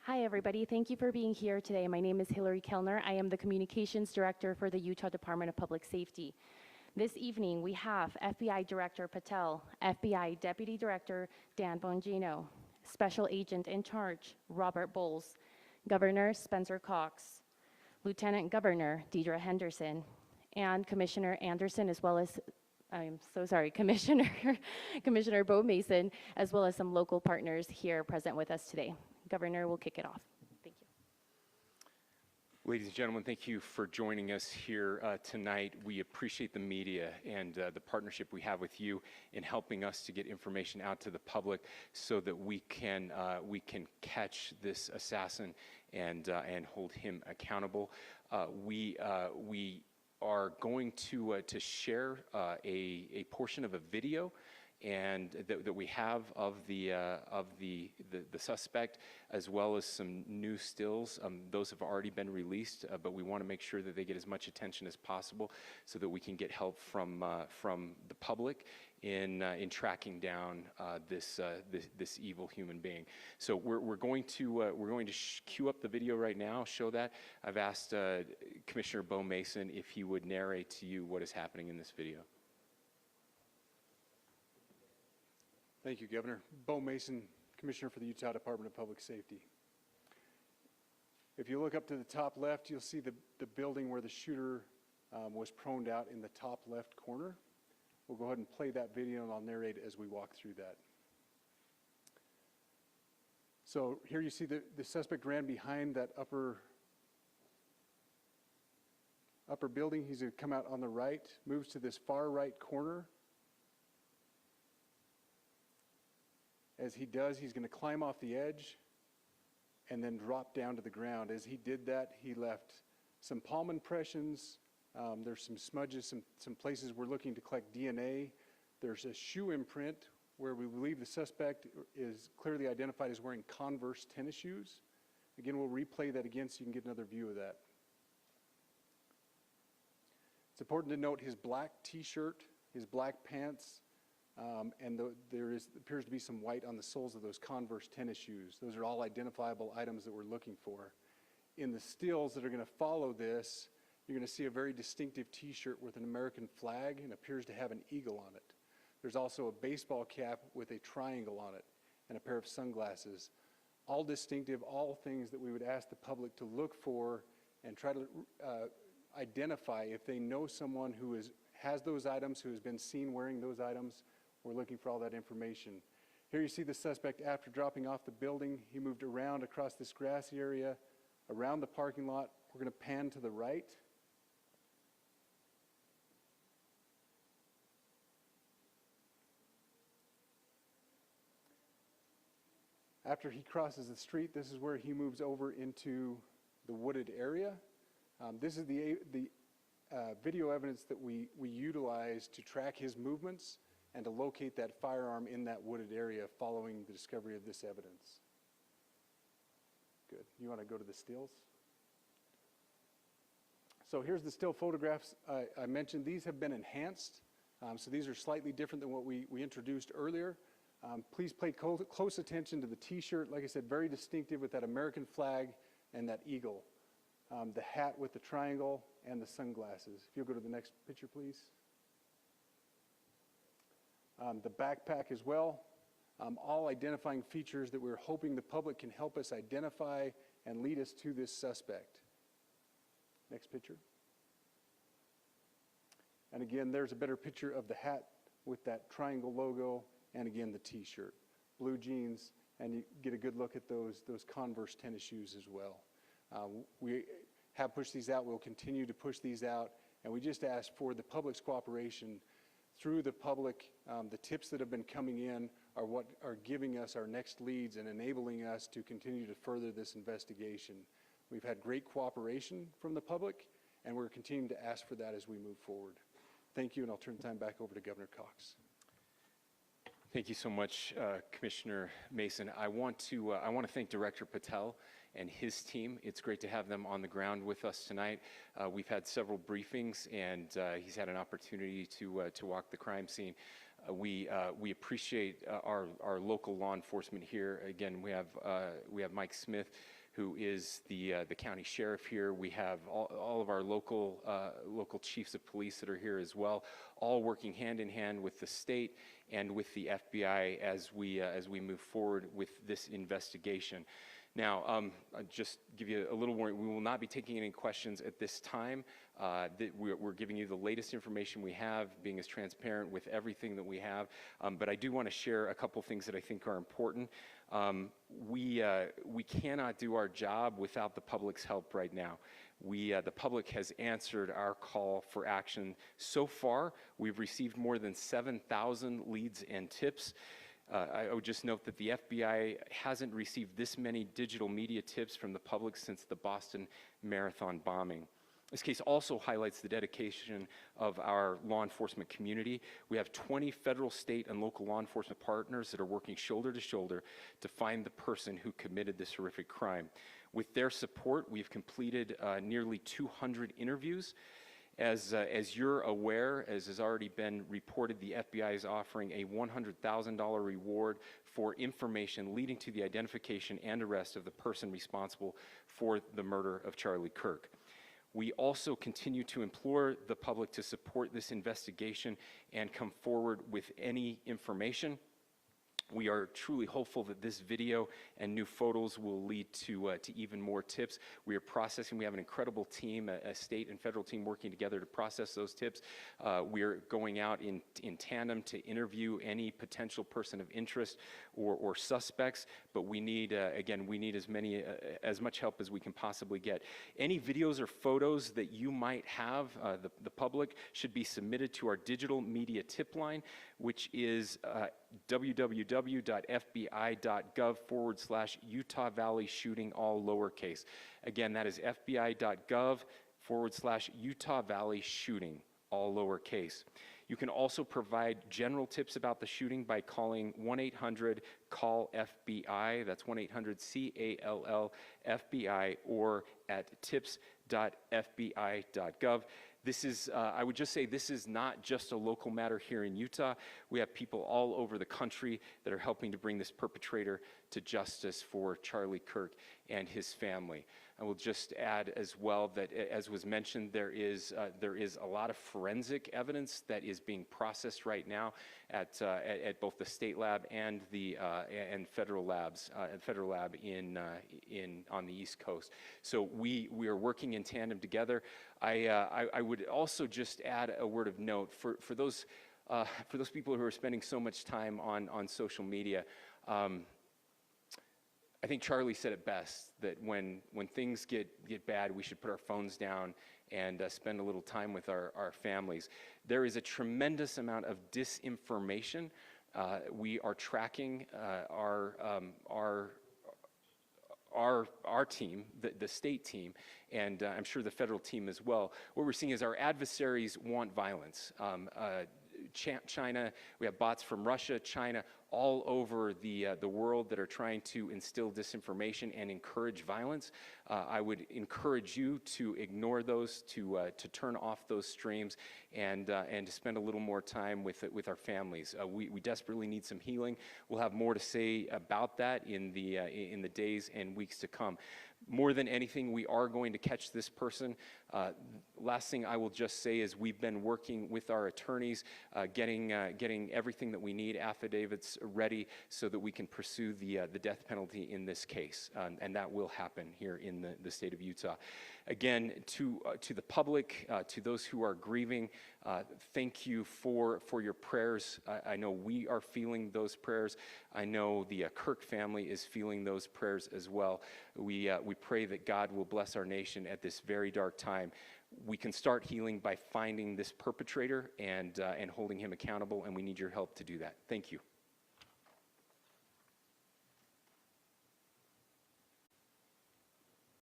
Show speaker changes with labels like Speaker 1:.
Speaker 1: Hi, everybody. Thank you for being here today. My name is Hillary Kellner. I am the Communications Director for the Utah Department of Public Safety. This evening, we have FBI Director Patel, FBI Deputy Director Dan Bongino, Special Agent in Charge Robert Bowles, Governor Spencer Cox, Lieutenant Governor Deidre Henderson, and Commissioner Anderson, as well as Commissioner Bo Mason, as well as some local partners here present with us today. Governor will kick it off. Thank you.
Speaker 2: Ladies and gentlemen, thank you for joining us here tonight. We appreciate the media and the partnership we have with you in helping us to get information out to the public so that we can catch this assassin and hold him accountable. We are going to share a portion of a video and that we have of the suspect, as well as some new stills. Those have already been released, but we want to make sure that they get as much attention as possible so that we can get help from the public in tracking down this evil human being. So we're going to cue up the video right now. Show that. I've asked Commissioner Bo Mason if he would narrate to you what is happening in this video.
Speaker 3: Thank you, Governor. Bo Mason, Commissioner for the Utah Department of Public Safety. If you look up to the top left, you'll see the building where the shooter was proned out in the top left corner. We'll go ahead and play that video and I'll narrate as we walk through that. So here you see the suspect ran behind that upper building. He's going to come out on the right, moves to this far right corner. As he does, he's going to climb off the edge and then drop down to the ground. As he did that, he left some palm impressions. There's some smudges, some places we're looking to collect DNA. There's a shoe imprint where we believe the suspect is clearly identified as wearing Converse tennis shoes. Again, we'll replay that again so you can get another view of that. It's important to note his black t-shirt, his black pants, and there appears to be some white on the soles of those Converse tennis shoes. Those are all identifiable items that we're looking for. In the stills that are going to follow this, you're going to see a very distinctive t-shirt with an American flag and appears to have an eagle on it. There's also a baseball cap with a triangle on it and a pair of sunglasses. All distinctive, all things that we would ask the public to look for and try to identify if they know someone who has those items, who has been seen wearing those items. We're looking for all that information. Here you see the suspect after dropping off the building. He moved around across this grassy area, around the parking lot. We're going to pan to the right. After he crosses the street, this is where he moves over into the wooded area. This is the video evidence that we utilize to track his movements and to locate that firearm in that wooded area following the discovery of this evidence. Good. You want to go to the stills? So here's the still photographs I mentioned. These have been enhanced, so these are slightly different than what we introduced earlier. Please pay close attention to the t-shirt. Like I said, very distinctive with that American flag and that eagle. The hat with the triangle and the sunglasses. If you'll go to the next picture, please. The backpack as well. All identifying features that we're hoping the public can help us identify and lead us to this suspect. Next picture. And again, there's a better picture of the hat with that triangle logo and again the t-shirt. Blue jeans, and you get a good look at those Converse tennis shoes as well. We have pushed these out. We'll continue to push these out, and we just ask for the public's cooperation through the public. The tips that have been coming in are what are giving us our next leads and enabling us to continue to further this investigation. We've had great cooperation from the public, and we're continuing to ask for that as we move forward. Thank you, and I'll turn the time back over to Governor Cox.
Speaker 2: Thank you so much, Commissioner Mason. I want to thank Director Patel and his team. It's great to have them on the ground with us tonight. We've had several briefings, and he's had an opportunity to walk the crime scene. We appreciate our local law enforcement here. Again, we have Mike Smith, who is the county sheriff here. We have all of our local chiefs of police that are here as well, all working hand in hand with the state and with the FBI as we move forward with this investigation. Now, I'll just give you a little warning. We will not be taking any questions at this time. We're giving you the latest information we have, being as transparent with everything that we have. But I do want to share a couple things that I think are important. We cannot do our job without the public's help right now. The public has answered our call for action. So far, we've received more than 7,000 leads and tips. I would just note that the FBI hasn't received this many digital media tips from the public since the Boston Marathon bombing. This case also highlights the dedication of our law enforcement community. We have 20 federal, state, and local law enforcement partners that are working shoulder to shoulder to find the person who committed this horrific crime. With their support, we've completed nearly 200 interviews. As you're aware, as has already been reported, the FBI is offering a $100,000 reward for information leading to the identification and arrest of the person responsible for the murder of Charlie Kirk. We also continue to implore the public to support this investigation and come forward with any information. We are truly hopeful that this video and new photos will lead to even more tips. We are processing. We have an incredible team, a state and federal team working together to process those tips. We are going out in tandem to interview any potential person of interest or suspects. But we need, again, we need as much help as we can possibly get. Any videos or photos that you might have, the public, should be submitted to our digital media tip line, which is www.fbi.gov/Utah Valley shooting, all lowercase. Again, that is fbi.gov/Utah Valley shooting, all lowercase. You can also provide general tips about the shooting by calling 1-800-CALL-FBI. That's 1-800-CALL-FBI, or at tips.fbi.gov. This is, I would just say, this is not just a local matter here in Utah. We have people all over the country that are helping to bring this perpetrator to justice for Charlie Kirk and his family. I will just add as well that, as was mentioned, there is a lot of forensic evidence that is being processed right now at both the state lab and the federal labs, federal lab on the East Coast. So we are working in tandem together. I would also just add a word of note for those people who are spending so much time on social media. I think Charlie said it best, that when things get bad, we should put our phones down and spend a little time with our families. There is a tremendous amount of disinformation. We are tracking our team, the state team, and I'm sure the federal team as well. What we're seeing is our adversaries want violence. China, we have bots from Russia, China, all over the world that are trying to instill disinformation and encourage violence. I would encourage you to ignore those, to turn off those streams, and to spend a little more time with our families. We desperately need some healing. We'll have more to say about that in the days and weeks to come. More than anything, we are going to catch this person. Last thing I will just say is we've been working with our attorneys, getting everything that we need, affidavits ready, so that we can pursue the death penalty in this case, and that will happen here in the state of Utah. Again, to the public, to those who are grieving, thank you for your prayers. I know we are feeling those prayers. I know the Kirk family is feeling those prayers as well. We pray that God will bless our nation at this very dark time. We can start healing by finding this perpetrator and holding him accountable, and we need your help to do that. Thank you.